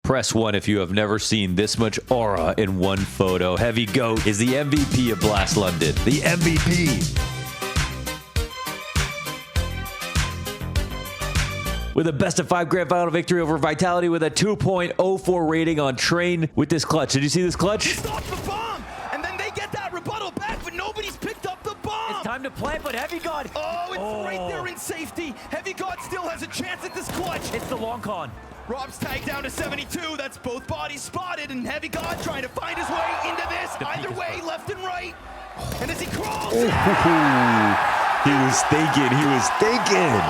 Press 1 if you have never seen this much aura in one photo. HEAVYGOAT is the MVP of Blast London. The MVP. With a best-of-5 grand final victory over Vitality with a 2.04 rating on Train with this clutch. Did you see this clutch? He stopped the bomb, and then they get that rebuttal back, but nobody's picked up the bomb. It's time to plant, but HEAVYGOAT. Oh, it's right there in safety. HEAVYGOAT still has a chance at this clutch. It's the long con. Rob's tagged down to 72. That's both bodies spotted, and HEAVYGOAT trying to find his way into this. Either way, left and right. And as he crawls, he was thinking. He was thinking.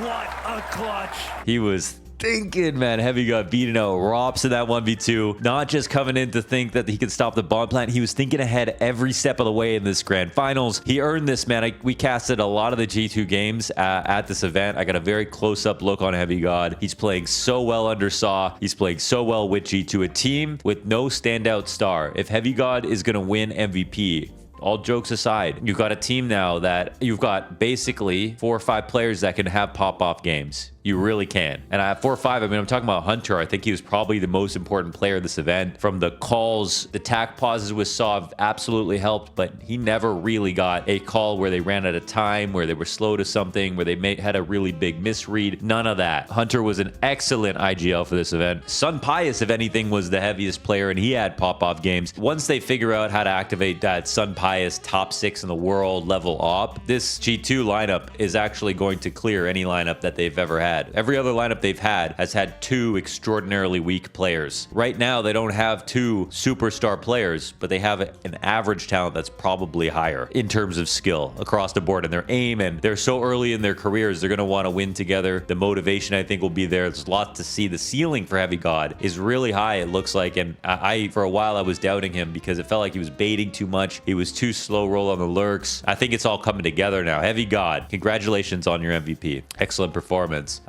What a clutch. He was thinking, man. HEAVYGOAT beating out Rops in that 1v2. Not just coming in to think that he could stop the bomb plant. He was thinking ahead every step of the way in this grand finals. He earned this, man. We casted a lot of the G2 games at this event. I got a very close-up look on HEAVYGOAT. He's playing so well under Saw. He's playing so well with G2, a team with no standout star. If HEAVYGOAT is going to win MVP, all jokes aside, you've got a team now that you've got basically 4 or 5 players that can have pop-off games. You really can. And I have 4 or 5. I mean, I'm talking about Hunter. I think he was probably the most important player of this event. From the calls, the tack pauses with Saw absolutely helped, but he never really got a call where they ran out of time, where they were slow to something, where they had a really big misread. None of that. Hunter was an excellent IGL for this event. Sun Pius, if anything, was the heaviest player, and he had pop-off games. Once they figure out how to activate that Sun Pius top 6 in the world level op, this G2 lineup is actually going to clear any lineup that they've ever had. Every other lineup they've had has had 2 extraordinarily weak players. Right now, they don't have 2 superstar players, but they have an average talent that's probably higher in terms of skill across the board. And their aim, and they're so early in their careers, they're going to want to win together. The motivation, I think, will be there. There's a lot to see. The ceiling for HEAVYGOAT is really high, it looks like. And for a while, I was doubting him because it felt like he was baiting too much. He was too slow roll on the lurks. I think it's all coming together now. HEAVYGOAT, congratulations on your MVP. Excellent performance.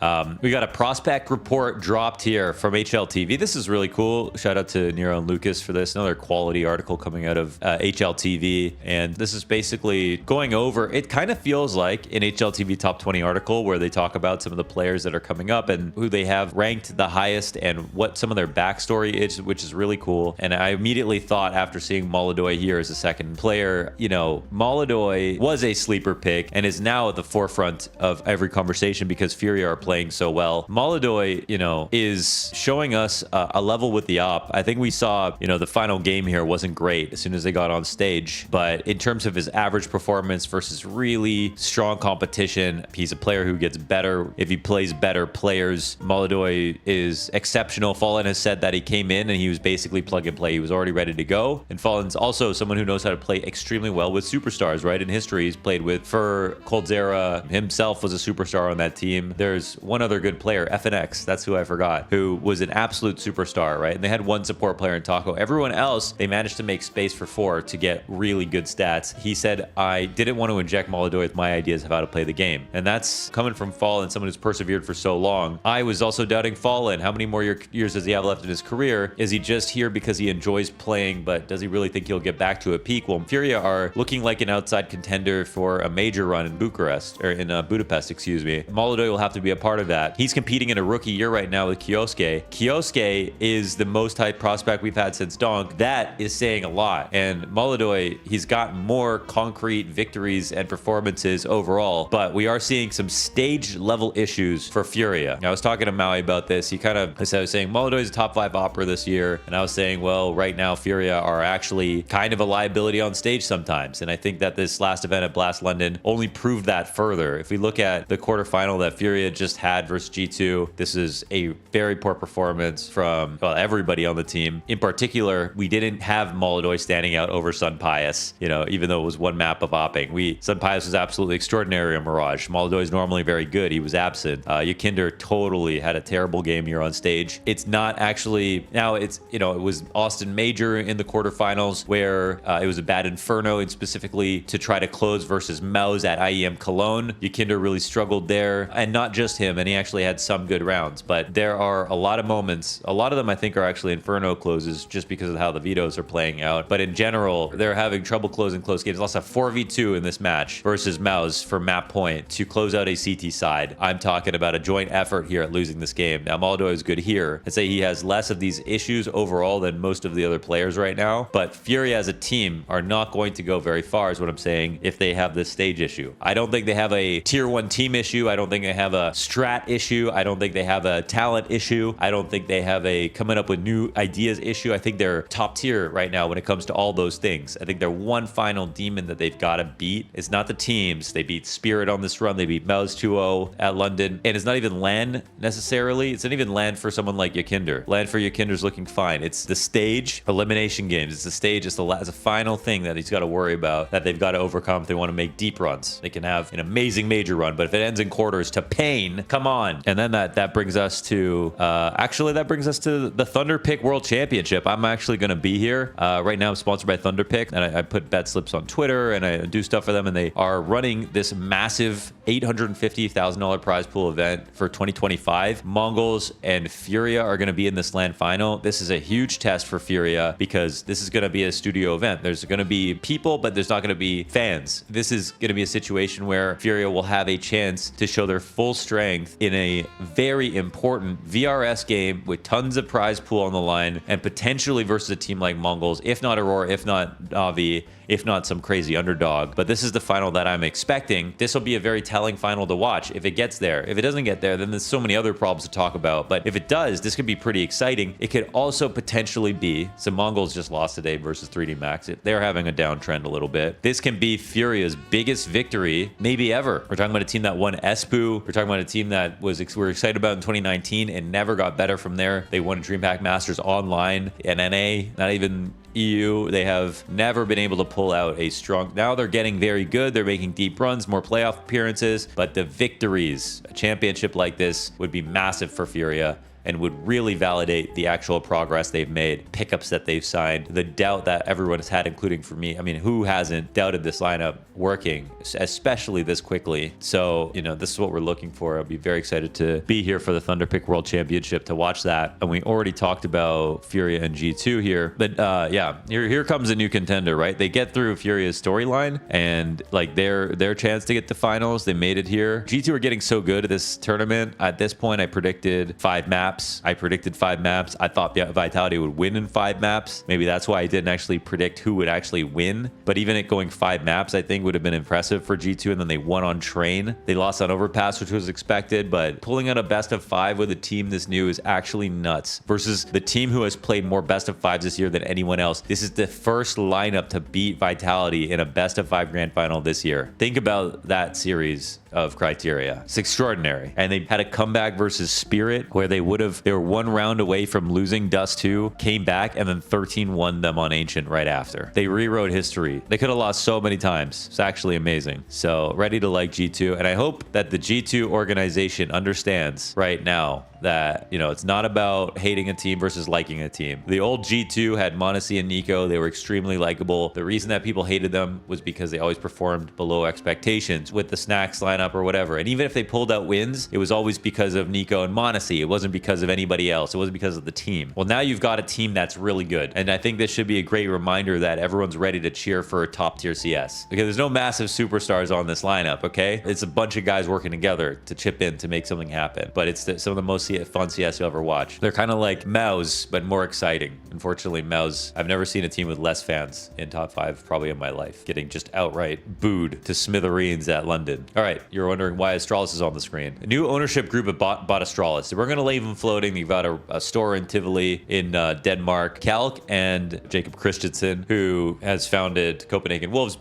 We got a prospect report dropped here from HLTV. This is really cool. Shout out to Nero and Lucas for this. Another quality article coming out of HLTV. And this is basically going over, it kind of feels like an HLTV top 20 article where they talk about some of the players that are coming up and who they have ranked the highest and what some of their backstory is, which is really cool. And I immediately thought, after seeing molodoy here as a second player, you know, molodoy was a sleeper pick and is now at the forefront of every conversation because Furia are playing so well. molodoy, you know, is showing us a level with the op. I think we saw, you know, the final game here wasn't great as soon as they got on stage, but in terms of his average performance versus really strong competition, he's a player who gets better if he plays better players. molodoy is exceptional. Fallen has said that he came in and he was basically plug and play. He was already ready to go. And Fallen's also someone who knows how to play extremely well with superstars, right? In history, he's played with Fur, Coldzera, himself was a superstar on that team. There's one other good player, FNX, that's who I forgot, who was an absolute superstar, right? And they had one support player in Taco. Everyone else, they managed to make space for 4 to get really good stats. He said, I didn't want to inject molodoy with my ideas of how to play the game. And that's coming from Fallen, someone who's persevered for so long. I was also doubting Fallen. How many more years does he have left in his career? Is he just here because he enjoys playing, but does he really think he'll get back to a peak? Well, Furia are looking like an outside contender for a major run in Bucharest, or in Budapest, excuse me. molodoy will have to be a part of that. He's competing in a rookie year right now with Kioske. Kioske is the most hyped prospect we've had since Donk. That is saying a lot. And molodoy, he's got more concrete victories and performances overall, but we are seeing some stage level issues for Furia. I was talking to Maui about this. He kind of, as I was saying, molodoy is a top 5 opera this year. And I was saying, well, right now Furia are actually kind of a liability on stage sometimes. And I think that this last event at Blast London only proved that further. If we look at the quarterfinal that Furia just had versus G2, this is a very poor performance from, well, everybody on the team. In particular, we didn't have molodoy standing out over Sun Pius, you know, even though it was one map of opping. Sun Pius was absolutely extraordinary on Mirage. molodoy is normally very good. He was absent. Yakinder totally had a terrible game here on stage. It's not actually, now it's, you know, it was Austin Major in the quarterfinals where it was a bad Inferno, and specifically to try to close versus Mouse at IEM Cologne. Yakinder really struggled there, and not just him, and he actually had some good rounds. But there are a lot of moments, a lot of them I think are actually Inferno closes just because of how the vetoes are playing out. But in general, they're having trouble closing close games. Lost a 4v2 in this match versus Mouse for map point to close out a CT side. I'm talking about a joint effort here at losing this game. Now, molodoy is good here. I'd say he has less of these issues overall than most of the other players right now. But Furia as a team are not going to go very far, is what I'm saying, if they have this stage issue. I don't think they have a tier 1 team issue. I don't think they have a strat issue. I don't think they have a talent issue. I don't think they have a coming up with new ideas issue. I think they're top tier right now when it comes to all those things. I think they're one final demon that they've got to beat. It's not the teams. They beat Spirit on this run. They beat Mouse 2-0 at London. And it's not even LAN necessarily. It's not even LAN for someone like Yakinder. LAN for Yakinder's looking fine. It's the stage elimination games. It's the stage. It's a final thing that he's got to worry about, that they've got to overcome if they want to make deep runs. They can have an amazing major run, but if it ends in quarters to pain, come on. And then that brings us to the Thunder Pick World Championship. I'm actually going to be here. Right now I'm sponsored by Thunder Pick, and I put bet slips on Twitter and I do stuff for them, and they are running this massive $850,000 prize pool event for 2025. Mongols and Furia are going to be in this LAN final. This is a huge test for Furia because this is going to be a studio event. There's going to be people, but there's not going to be fans. This is going to be a situation where Furia will have a chance to show their full strength in a very important VRS game with tons of prize pool on the line, and potentially versus a team like Mongols, if not Aurora, if not Navi, if not some crazy underdog. But this is the final that I'm expecting. This will be a very telling final to watch if it gets there. If it doesn't get there, then there's so many other problems to talk about. But if it does, this could be pretty exciting. It could also potentially be, so Mongols just lost today versus 3D Max. They're having a downtrend a little bit. This can be Furia's biggest victory maybe ever. We're talking about a team that won Espu. We're talking about a team that we're excited about in 2019 and never got better from there. They won a DreamHack Masters online in NA, not even EU. They have never been able to pull out a strong. Now they're getting very good. They're making deep runs, more playoff appearances, but the victories, a championship like this would be massive for Furia and would really validate the actual progress they've made, pickups that they've signed, the doubt that everyone has had, including for me. I mean, who hasn't doubted this lineup working, especially this quickly? So, this is what we're looking for. I'll be very excited to be here for the Thunder Pick World Championship to watch that. And we already talked about Furia and G2 here, but yeah, here comes a new contender, right? They get through Furia's storyline and like their chance to get to finals. They made it here. G2 are getting so good at this tournament. At this point, I predicted 5 maps. I predicted 5 maps. I thought Vitality would win in 5 maps. Maybe that's why I didn't actually predict who would actually win. But even it going 5 maps, I think would have been impressive for G2. And then they won on Train. They lost on Overpass, which was expected. But pulling out a best of 5 with a team this new is actually nuts. Versus the team who has played more best of 5s this year than anyone else. This is the first lineup to beat Vitality in a best of 5 grand final this year. Think about that series of criteria. It's extraordinary. And they had a comeback versus Spirit where they were 1 round away from losing Dust 2, came back, and then 13 won them on Ancient right after. They rewrote history. They could have lost so many times. It's actually amazing. So ready to like G2. And I hope that the G2 organization understands right now that, it's not about hating a team versus liking a team. The old G2 had Monesi and Nico. They were extremely likable. The reason that people hated them was because they always performed below expectations with the Snacks lineup or whatever. And even if they pulled out wins, it was always because of Nico and Monesi. It wasn't because of anybody else. It wasn't because of the team. Well, now you've got a team that's really good. And I think this should be a great reminder that everyone's ready to cheer for a top tier CS. Because there's no massive superstars on this lineup, okay? It's a bunch of guys working together to chip in to make something happen. But it's some of the most fun CS you'll ever watch. They're kind of like Mouse, but more exciting. Unfortunately, Mouse, I've never seen a team with less fans in top 5 probably in my life, getting just outright booed to smithereens at London. All right, you're wondering why Astralis is on the screen. A new ownership group have bought Astralis. So we're going to leave them floating. You've got a store in Tivoli in Denmark. Kalk and Jacob Christensen, who has founded Copenhagen Wolves,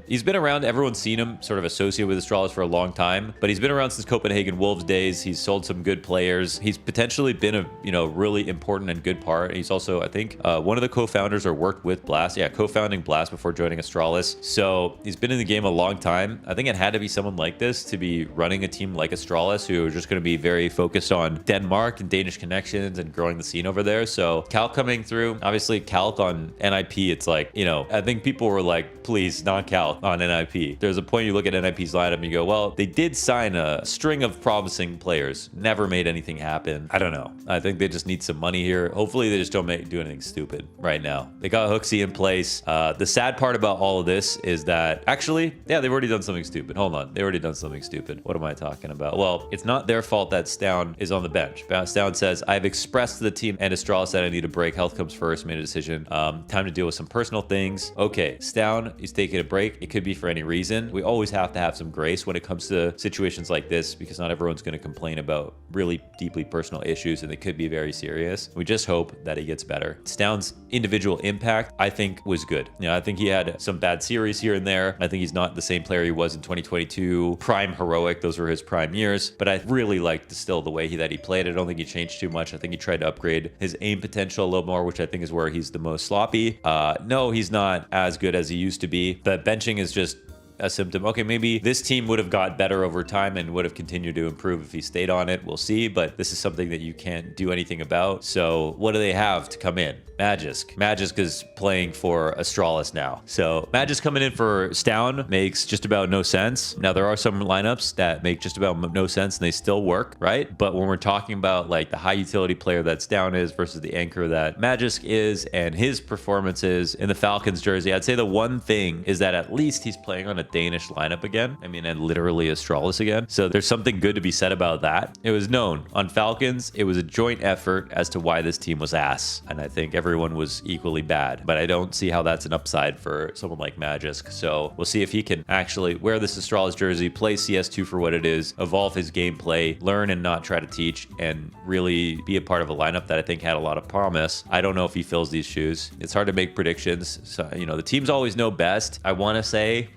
he's been around. Everyone's seen him sort of associated with Astralis for a long time, but he's been around since Copenhagen Wolves days. He's sold some good players. He's potentially been a really important and good part. He's also I think one of the co-founders or worked with Blast. Yeah, co-founding Blast before joining Astralis. So he's been in the game a long time. I think it had to be someone like this to be running a team like Astralis, who are just going to be very focused on Denmark and Danish connections and growing the scene over there. So Calc coming through, obviously Calc on NIP, it's like, you know, I think people were like, please, not Calc on NIP. There's a point you look at NIP's lineup and you go, well, they did sign a string of promising players, never made anything happen. I don't know. I think they just need some money here. Hopefully they just don't do anything stupid right now. They got Hooksy in place. The sad part about all of this is that actually, yeah, they've already done something stupid. Hold on. They already done something stupid. What am I talking about? Well, it's not their fault that stavn is on the bench. stavn says, I've expressed to the team and Astralis that I need a break. Health comes first, made a decision. Time to deal with some personal things. Okay, stavn is taking a break. It could be for any reason. We always have to have some grace when it comes to situations like this because not everyone's going to complain about really deeply personal issues and they could be very serious. We just hope that he gets better. stavn's individual impact, I think, was good. You know, I think he had some bad series here and there. I think he's not the same player he was in 2022. Prime heroic, those were his prime years. But I really liked still the way that he played. I don't think he changed too much. I think he tried to upgrade his aim potential a little more, which I think is where he's the most sloppy. No, he's not as good as he used to be. The benching is just a symptom. Okay, maybe this team would have got better over time and would have continued to improve if he stayed on it. We'll see, but this is something that you can't do anything about. So what do they have to come in? Magisk. Magisk is playing for Astralis now. So Magisk coming in for stavn makes just about no sense. Now, there are some lineups that make just about no sense and they still work, right? But when we're talking about like the high utility player that stavn is versus the anchor that Magisk is and his performances in the Falcons jersey, I'd say the one thing is that at least he's playing on a Danish lineup again. I mean, and literally Astralis again. So there's something good to be said about that. It was known on Falcons, it was a joint effort as to why this team was ass. And I think everyone was equally bad, but I don't see how that's an upside for someone like Magisk. So we'll see if he can actually wear this Astralis jersey, play CS2 for what it is, evolve his gameplay, learn and not try to teach, and really be a part of a lineup that I think had a lot of promise. I don't know if he fills these shoes. It's hard to make predictions. So, you know, the teams always know best. I want to say,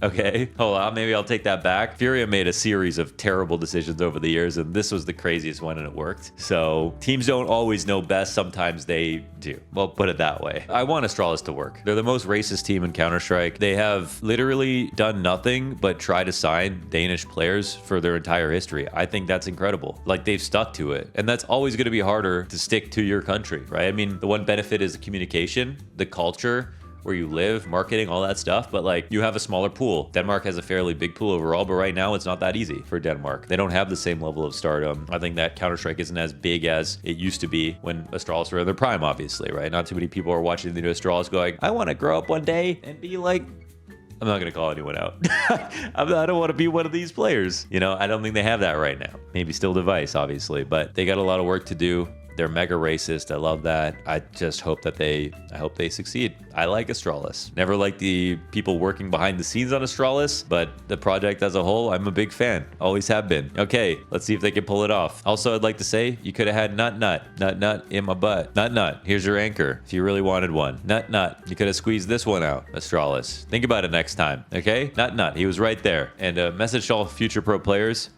okay, hold on, maybe I'll take that back. Furia made a series of terrible decisions over the years, and this was the craziest one, and it worked. So teams don't always know best. Sometimes they do. Well, put it that way. I want Astralis to work. They're the most racist team in Counter-Strike. They have literally done nothing but try to sign Danish players for their entire history. I think that's incredible. Like, they've stuck to it. And that's always going to be harder to stick to your country, right? I mean, the one benefit is the communication, the culture, where you live, marketing, all that stuff. But like, you have a smaller pool. Denmark has a fairly big pool overall, but right now it's not that easy for Denmark. They don't have the same level of stardom. I think that Counter-Strike isn't as big as it used to be when Astralis were in their prime, obviously, right? Not too many people are watching the new Astralis going, I want to grow up one day and be like, I'm not going to call anyone out. I don't want to be one of these players. You know, I don't think they have that right now. Maybe still Device, obviously, but they got a lot of work to do. They're mega racist. I love that. I just hope that I hope they succeed. I like Astralis. Never liked the people working behind the scenes on Astralis, but the project as a whole, I'm a big fan. Always have been. Okay, let's see if they can pull it off. Also, I'd like to say you could have had Nut in my butt. Nut. Here's your anchor if you really wanted one. Nut. You could have squeezed this one out, Astralis. Think about it next time, okay? Nut. He was right there. And a message to all future pro players.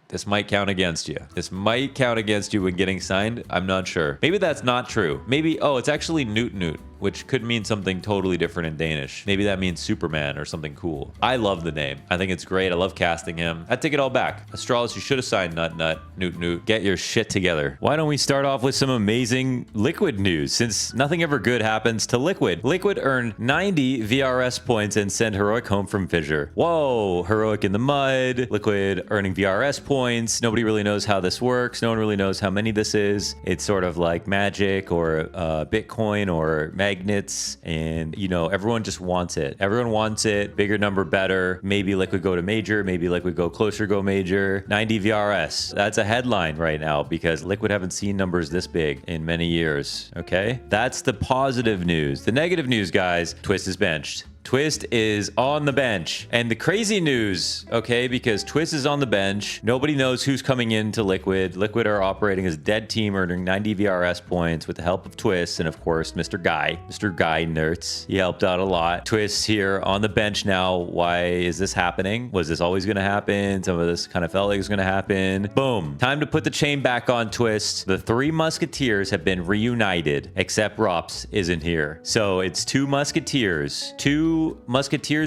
This might count against you. This might count against you when getting signed. I'm not sure. Maybe that's not true. Maybe, oh, it's actually Newt, which could mean something totally different in Danish. Maybe that means Superman or something cool. I love the name. I think it's great. I love casting him. I take it all back. Astralis, you should have signed Newt. Get your shit together. Why don't we start off with some amazing Liquid news, since nothing ever good happens to Liquid. Liquid earned 90 VRS points and sent Heroic home from Fissure. Whoa, Heroic in the mud. Liquid earning VRS points. Nobody really knows how this works. No one really knows how many this is. It's sort of like Magic or Bitcoin or magnets, and you know, everyone just wants it. Everyone wants it. Bigger number, better. Maybe Liquid go to major. Maybe Liquid go closer, go major. 90 VRS. That's a headline right now because Liquid haven't seen numbers this big in many years. Okay, that's the positive news. The negative news, guys, Twistzz is benched. Twistzz is on the bench. And the crazy news, okay, because Twistzz is on the bench. Nobody knows who's coming into Liquid. Liquid are operating as a dead team, earning 90 VRS points with the help of Twistzz and, of course, Mr. Guy Nertz. He helped out a lot. Twistzz here on the bench now. Why is this happening? Was this always going to happen? Some of this kind of felt like it was going to happen. Boom. Time to put the chain back on Twistzz. The three Musketeers have been reunited, except Rops isn't here. So it's two Musketeers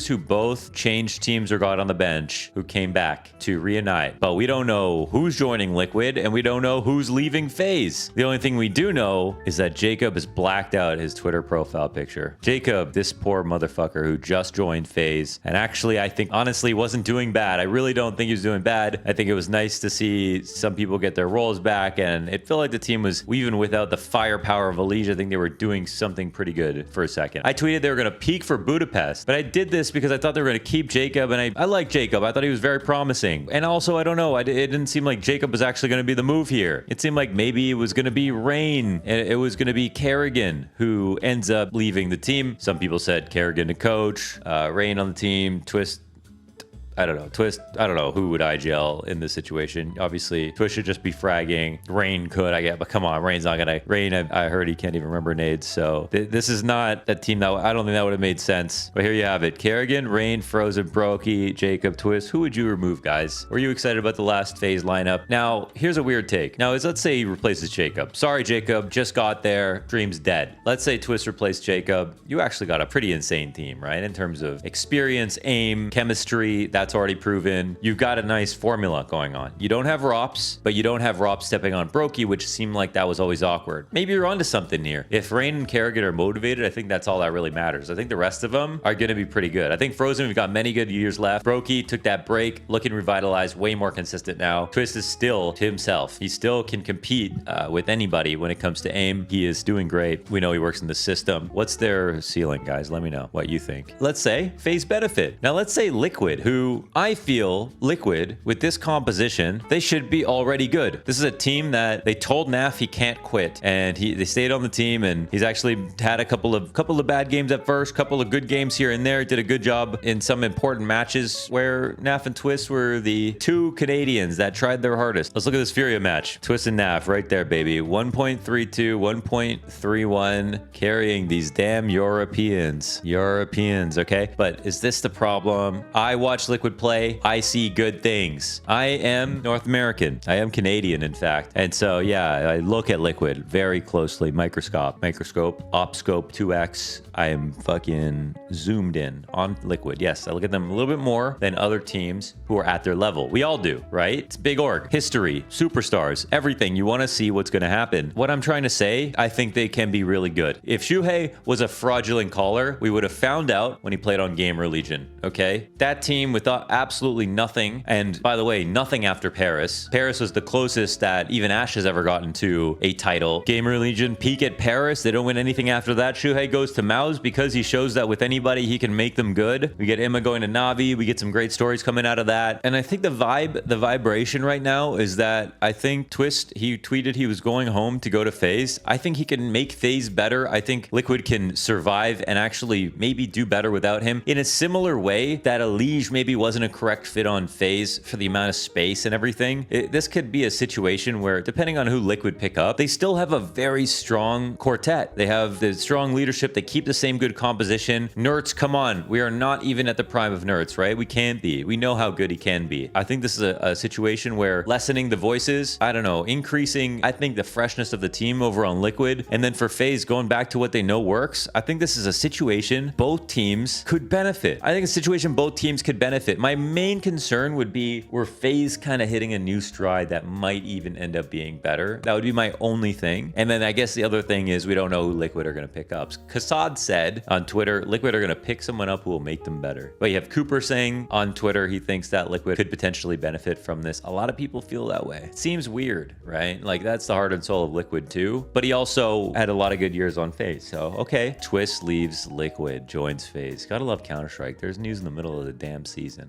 who both changed teams or got on the bench who came back to reunite. But we don't know who's joining Liquid and we don't know who's leaving FaZe. The only thing we do know is that Jacob has blacked out his Twitter profile picture. Jacob, this poor motherfucker who just joined FaZe, and actually I think honestly wasn't doing bad. I really don't think he was doing bad. I think it was nice to see some people get their roles back, and it felt like the team was, even without the firepower of Elijah, I think they were doing something pretty good for a second. I tweeted they were going to peak for Budapest, but I did this because I thought they were going to keep Jacob, and I like Jacob. I thought he was very promising. And also, I don't know, it didn't seem like Jacob was actually going to be the move here. It seemed like maybe it was going to be Rain, and it was going to be Kerrigan who ends up leaving the team. Some people said Kerrigan to coach, Rain on the team, Twistzz. I don't know. Twistzz, I don't know who would IGL in this situation. Obviously, Twistzz should just be fragging. Rain could, I get, but come on, Rain's not gonna. Rain, I heard he can't even remember nades. So this is not a team that I don't think that would have made sense. But here you have it: Kerrigan, Rain, Frozen, Brokey, Jacob, Twistzz. Who would you remove, guys? Were you excited about the last FaZe lineup? Now, here's a weird take. Now, let's say he replaces Jacob. Sorry, Jacob, just got there. Dream's dead. Let's say Twistzz replaced Jacob. You actually got a pretty insane team, right? In terms of experience, aim, chemistry. That's already proven. You've got a nice formula going on. You don't have Rops, but you don't have Rops stepping on Brokey, which seemed like that was always awkward. Maybe you're onto something here. If Rain and Kerrigan are motivated, I think that's all that really matters. I think the rest of them are going to be pretty good. I think Frozen, we've got many good years left. Brokey took that break, looking revitalized, way more consistent now. Twistzz is still to himself. He still can compete with anybody when it comes to aim. He is doing great. We know he works in the system. What's their ceiling, guys? Let me know what you think. Let's say FaZe benefit. Now let's say Liquid, who I feel Liquid with this composition, they should be already good. This is a team that they told Naf he can't quit, and they stayed on the team, and he's actually had a couple of bad games at first, couple of good games here and there. Did a good job in some important matches where Naf and Twistzz were the two Canadians that tried their hardest. Let's look at this Furia match. Twistzz and Naf right there, baby. 1.32, 1.31, carrying these damn Europeans, okay? But is this the problem? I watch Liquid play. I see good things. I am North American. I am Canadian, in fact. And so, yeah, I look at Liquid very closely. Microscope, Opscope 2X. I am fucking zoomed in on Liquid. Yes, I look at them a little bit more than other teams who are at their level. We all do, right? It's big org, history, superstars, everything. You want to see what's going to happen. What I'm trying to say, I think they can be really good. If Shuhei was a fraudulent caller, we would have found out when he played on Gamer Legion, okay? That team with absolutely nothing, and by the way, nothing after Paris. Paris was the closest that even Ash has ever gotten to a title. Gamer Legion peak at Paris. They don't win anything after that. Shuhei goes to Maus because he shows that with anybody he can make them good. We get Emma going to Navi. We get some great stories coming out of that. And I think the vibration right now is that I think Twistzz, he tweeted he was going home to go to FaZe. I think he can make FaZe better. I think Liquid can survive and actually maybe do better without him in a similar way that Elige maybe wasn't a correct fit on FaZe for the amount of space and everything. This could be a situation where, depending on who Liquid pick up, they still have a very strong quartet. They have the strong leadership. They keep the same good composition. Nertz, come on. We are not even at the prime of Nertz, right? We can't be. We know how good he can be. I think this is a situation where lessening the voices, I don't know, increasing, I think, the freshness of the team over on Liquid, and then for FaZe going back to what they know works. I think this is a situation both teams could benefit. I think a situation both teams could benefit. My main concern would be were FaZe kind of hitting a new stride that might even end up being better. That would be my only thing. And then I guess the other thing is we don't know who Liquid are going to pick up. Kassad said on Twitter, Liquid are going to pick someone up who will make them better. But you have Cooper saying on Twitter he thinks that Liquid could potentially benefit from this. A lot of people feel that way. It seems weird, right? Like that's the heart and soul of Liquid too. But he also had a lot of good years on FaZe. So okay, Twistzz leaves Liquid, joins FaZe. Gotta love Counter-Strike. There's news in the middle of the damn season.